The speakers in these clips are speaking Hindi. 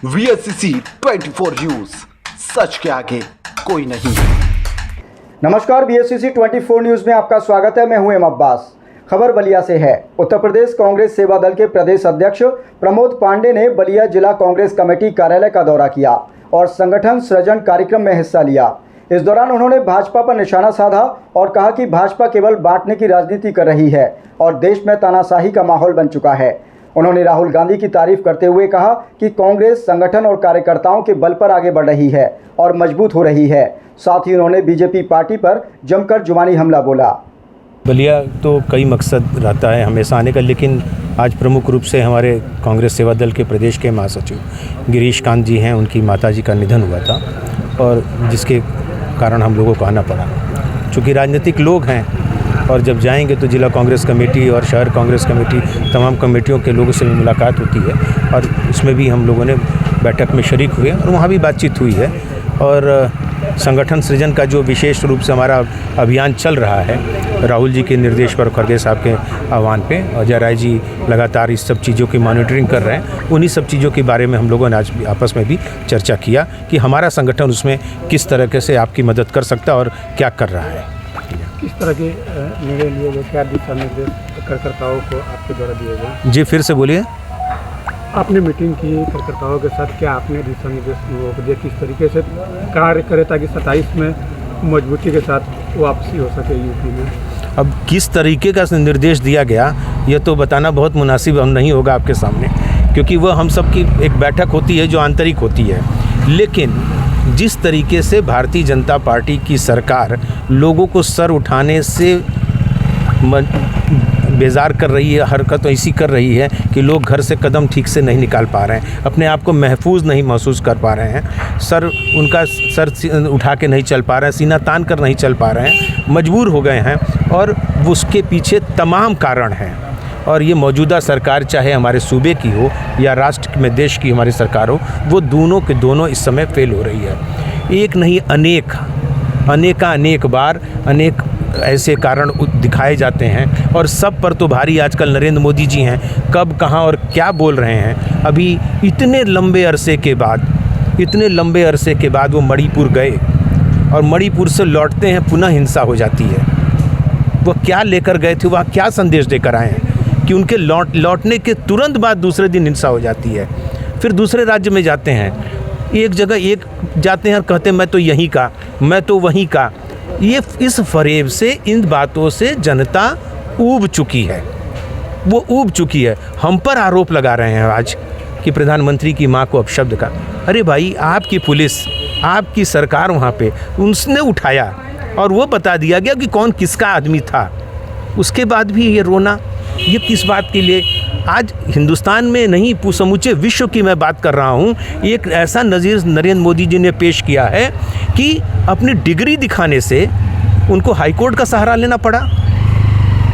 VSCC 24 न्यूज, सच के आगे कोई नहीं। नमस्कार, VSCC 24 न्यूज में आपका स्वागत है। मैं हूं एम अब्बास। खबर बलिया से है। उत्तर प्रदेश कांग्रेस सेवा दल के प्रदेश अध्यक्ष प्रमोद पांडे ने बलिया जिला कांग्रेस कमेटी कार्यालय का दौरा किया और संगठन सृजन कार्यक्रम में हिस्सा लिया। इस दौरान उन्होंने भाजपा पर निशाना साधा और कहा कि भाजपा केवल बांटने की राजनीति कर रही है और देश में तानाशाही का माहौल बन चुका है। उन्होंने राहुल गांधी की तारीफ करते हुए कहा कि कांग्रेस संगठन और कार्यकर्ताओं के बल पर आगे बढ़ रही है और मजबूत हो रही है। साथ ही उन्होंने बीजेपी पार्टी पर जमकर जुबानी हमला बोला। बलिया तो कई मकसद रहता है हमेशा आने का, लेकिन आज प्रमुख रूप से हमारे कांग्रेस सेवा दल के प्रदेश के महासचिव गिरीश कांत जी हैं, उनकी माताजी का निधन हुआ था और जिसके कारण हम लोगों को आना पड़ा। चूँकि राजनीतिक लोग हैं और जब जाएंगे तो जिला कांग्रेस कमेटी और शहर कांग्रेस कमेटी तमाम कमेटियों के लोगों से भी मुलाकात होती है और उसमें भी हम लोगों ने बैठक में शरीक हुए और वहाँ भी बातचीत हुई है। और संगठन सृजन का जो विशेष रूप से हमारा अभियान चल रहा है, राहुल जी के निर्देश पर, खड़गे साहब के आह्वान पे अजय राय जी लगातार इस सब चीज़ों की मॉनिटरिंग कर रहे हैं। उन्हीं सब चीज़ों के बारे में हम लोगों ने आज आपस में भी चर्चा किया कि हमारा संगठन उसमें किस तरीके से आपकी मदद कर सकता है और क्या कर रहा है। किस तरह के निर्णय लिए गए, क्या दिशा निर्देश कार्यकर्ताओं को आपके द्वारा दिए गए? जी फिर से बोलिए। आपने मीटिंग की कार्यकर्ताओं के साथ, क्या आपने दिशा निर्देश को दिए, किस तरीके से कार्य करें ताकि 27 में मजबूती के साथ वापसी हो सके यूपी में? अब किस तरीके का निर्देश दिया गया यह तो बताना बहुत मुनासिब हम नहीं होगा आपके सामने, क्योंकि वह हम सब की एक बैठक होती है जो आंतरिक होती है। लेकिन जिस तरीके से भारतीय जनता पार्टी की सरकार लोगों को सर उठाने से बेजार कर रही है, हरकत ऐसी कर रही है कि लोग घर से कदम ठीक से नहीं निकाल पा रहे हैं, अपने आप को महफूज नहीं महसूस कर पा रहे हैं, उनका सर उठा के नहीं चल पा रहे हैं, सीना तान कर नहीं चल पा रहे हैं, मजबूर हो गए हैं और उसके पीछे तमाम कारण हैं। और ये मौजूदा सरकार चाहे हमारे सूबे की हो या राष्ट्र में देश की हमारी सरकार हो, वो दोनों के दोनों इस समय फेल हो रही है। एक नहीं अनेक बार अनेक ऐसे कारण दिखाए जाते हैं और सब पर तो भारी आजकल नरेंद्र मोदी जी हैं। कब कहाँ और क्या बोल रहे हैं। अभी इतने लंबे अरसे के बाद वो मणिपुर गए और मणिपुर से लौटते हैं पुनः हिंसा हो जाती है। वो क्या लेकर गए थे, वहाँ क्या संदेश देकर आए हैं कि उनके लौटने के तुरंत बाद दूसरे दिन हिंसा हो जाती है। फिर दूसरे राज्य में जाते हैं, एक जगह एक जाते हैं और कहते हैं मैं तो यहीं का, मैं तो वहीं का। ये इस फरेब से, इन बातों से जनता ऊब चुकी है, वो ऊब चुकी है। हम पर आरोप लगा रहे हैं आज कि प्रधानमंत्री की मां को अपशब्द का। अरे भाई, आपकी पुलिस, आपकी सरकार वहाँ पे उसने उठाया और वो बता दिया गया कि कौन किसका आदमी था। उसके बाद भी ये रोना, ये किस बात के लिए? आज हिंदुस्तान में नहीं, समूचे विश्व की मैं बात कर रहा हूँ। एक ऐसा नज़ीर नरेंद्र मोदी जी ने पेश किया है कि अपनी डिग्री दिखाने से उनको हाईकोर्ट का सहारा लेना पड़ा।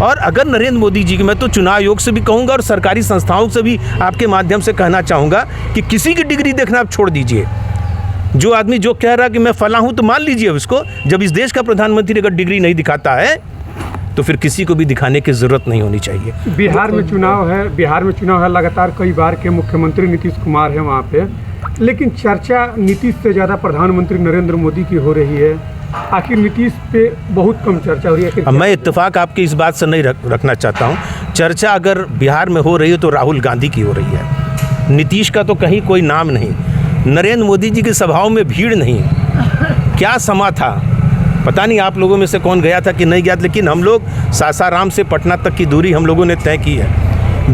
और अगर नरेंद्र मोदी जी की, मैं तो चुनाव आयोग से भी कहूँगा और सरकारी संस्थाओं से भी आपके माध्यम से कहना चाहूँगा कि किसी की डिग्री देखना आप छोड़ दीजिए। जो आदमी जो कह रहा है कि मैं फला हूँ तो मान लीजिए उसको। जब इस देश का प्रधानमंत्री अगर डिग्री नहीं दिखाता है तो फिर किसी को भी दिखाने की ज़रूरत नहीं होनी चाहिए। बिहार में चुनाव है, लगातार कई बार के मुख्यमंत्री नीतीश कुमार हैं वहाँ पे, लेकिन चर्चा नीतीश से ज़्यादा प्रधानमंत्री नरेंद्र मोदी की हो रही है। आखिर नीतीश पे बहुत कम चर्चा हो रही है। मैं इत्तेफाक आपकी इस बात से नहीं रखना चाहता हूँ। चर्चा अगर बिहार में हो रही है तो राहुल गांधी की हो रही है। नीतीश का तो कहीं कोई नाम नहीं। नरेंद्र मोदी जी की सभाओं में भीड़ नहीं। क्या समा था, पता नहीं आप लोगों में से कौन गया था कि नहीं गया, लेकिन हम लोग सासाराम से पटना तक की दूरी हम लोगों ने तय की है।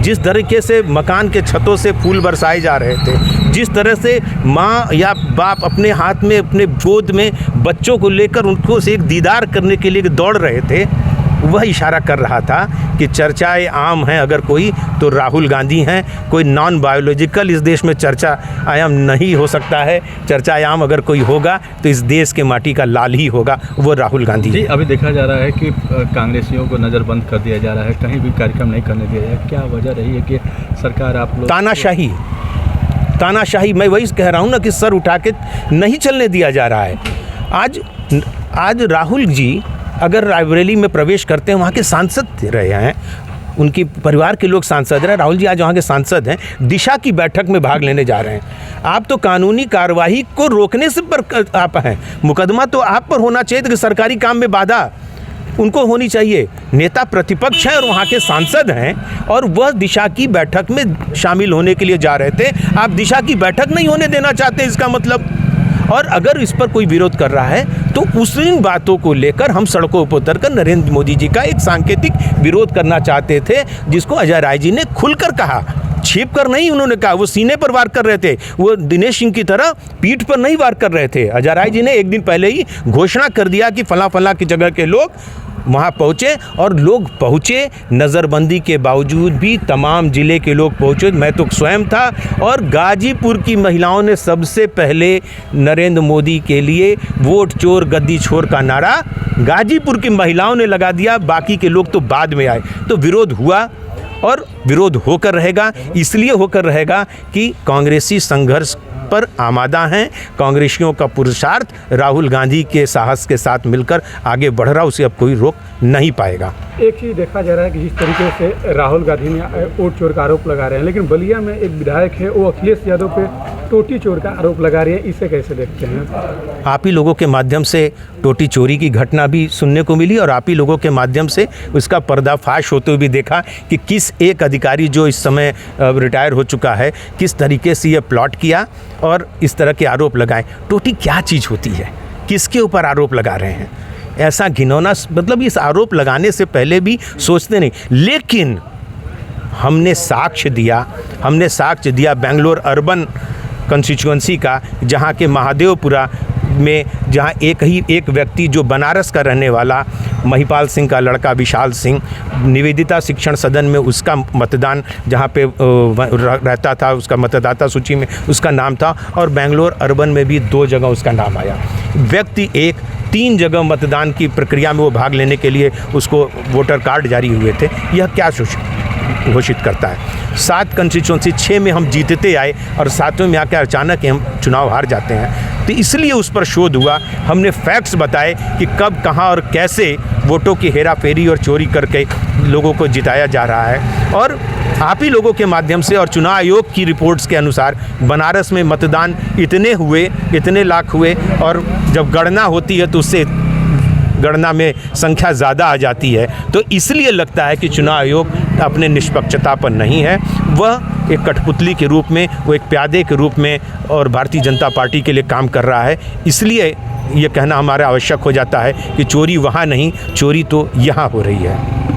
जिस तरीके से मकान के छतों से फूल बरसाए जा रहे थे, जिस तरह से माँ या बाप अपने हाथ में, अपने गोद में बच्चों को लेकर उनको से एक दीदार करने के लिए दौड़ रहे थे, वह इशारा कर रहा था कि चर्चाएं आम हैं अगर कोई तो राहुल गांधी हैं। कोई नॉन बायोलॉजिकल इस देश में चर्चा आयाम नहीं हो सकता है। चर्चा आयाम अगर कोई होगा तो इस देश के माटी का लाल ही होगा, वो राहुल गांधी जी। अभी देखा जा रहा है कि कांग्रेसियों को नज़रबंद कर दिया जा रहा है, कहीं भी कार्यक्रम नहीं करने दिया जाए। क्या वजह रही है कि सरकार आप लोग तानाशाही, मैं वही कह रहा हूँ ना कि सर उठा के नहीं चलने दिया जा रहा है। आज राहुल जी अगर रायबरेली में प्रवेश करते हैं, वहाँ के सांसद रहे हैं, उनकी परिवार के लोग सांसद हैं। राहुल जी आज वहाँ के सांसद हैं, दिशा की बैठक में भाग लेने जा रहे हैं। आप तो कानूनी कार्रवाई को रोकने से पर आप हैं, मुकदमा तो आप पर होना चाहिए कि सरकारी काम में बाधा उनको होनी चाहिए। नेता प्रतिपक्ष हैं और वहाँ के सांसद हैं और वह दिशा की बैठक में शामिल होने के लिए जा रहे थे। आप दिशा की बैठक नहीं होने देना चाहते, इसका मतलब। और अगर इस पर कोई विरोध कर रहा है तो उस इन बातों को लेकर हम सड़कों पर उतरकर नरेंद्र मोदी जी का एक सांकेतिक विरोध करना चाहते थे, जिसको अजय राय जी ने खुलकर कहा, छिप कर नहीं उन्होंने कहा। वो सीने पर वार कर रहे थे, वो दिनेश सिंह की तरह पीठ पर नहीं वार कर रहे थे। अजय राय जी ने एक दिन पहले ही घोषणा कर दिया कि फला फला की जगह के लोग वहाँ पहुँचे, और लोग पहुँचे। नज़रबंदी के बावजूद भी तमाम ज़िले के लोग पहुँचे। मैं तो स्वयं था, और गाजीपुर की महिलाओं ने सबसे पहले नरेंद्र मोदी के लिए वोट चोर गद्दी छोर का नारा गाजीपुर की महिलाओं ने लगा दिया। बाकी के लोग तो बाद में आए। तो विरोध हुआ और विरोध होकर रहेगा। इसलिए होकर रहेगा कि कांग्रेसी संघर्ष पर आमादा हैं। कांग्रेसियों का पुरुषार्थ राहुल गांधी के साहस के साथ मिलकर आगे बढ़ रहा, उसे अब कोई रोक नहीं पाएगा। एक चीज़ देखा जा रहा है कि जिस तरीके से राहुल गांधी ने वोट चोर का आरोप लगा रहे हैं, लेकिन बलिया में एक विधायक है, वो अखिलेश यादव पे टोटी चोर का आरोप लगा रहे हैं। इसे कैसे देखते हैं? आप ही लोगों के माध्यम से टोटी चोरी की घटना भी सुनने को मिली, और आप ही लोगों के माध्यम से उसका पर्दाफाश होते हुए भी देखा कि किस एक अधिकारी जो इस समय रिटायर हो चुका है, किस तरीके से ये प्लॉट किया और इस तरह के आरोप लगाए। टोटी क्या चीज़ होती है, किसके ऊपर आरोप लगा रहे हैं? ऐसा घिनौना, मतलब इस आरोप लगाने से पहले भी सोचते नहीं। लेकिन हमने साक्ष्य दिया बेंगलोर अर्बन कंस्टिट्यूएंसी का, जहाँ के महादेवपुरा में, जहाँ एक व्यक्ति जो बनारस का रहने वाला महिपाल सिंह का लड़का विशाल सिंह, निवेदिता शिक्षण सदन में उसका मतदान जहाँ पे रहता था, उसका मतदाता सूची में उसका नाम था, और बेंगलोर अर्बन में भी 2 जगह उसका नाम आया। व्यक्ति 3 जगह मतदान की प्रक्रिया में वो भाग लेने के लिए उसको वोटर कार्ड जारी हुए थे। यह क्या घोषित करता है? 7 कंस्टिट्यूएंसी 6 में हम जीतते आए और 7वें में आकर अचानक हम चुनाव हार जाते हैं। तो इसलिए उस पर शोध हुआ। हमने फैक्ट्स बताए कि कब, कहाँ और कैसे वोटों की हेरा फेरी और चोरी करके लोगों को जिताया जा रहा है। और आप ही लोगों के माध्यम से और चुनाव आयोग की रिपोर्ट्स के अनुसार बनारस में मतदान इतने लाख हुए, और जब गणना होती है तो उससे गणना में संख्या ज़्यादा आ जाती है। तो इसलिए लगता है कि चुनाव आयोग अपने निष्पक्षता पर नहीं है। वह एक कठपुतली के रूप में, वो एक प्यादे के रूप में और भारतीय जनता पार्टी के लिए काम कर रहा है। इसलिए ये कहना हमारा आवश्यक हो जाता है कि चोरी वहाँ नहीं, चोरी तो यहाँ हो रही है।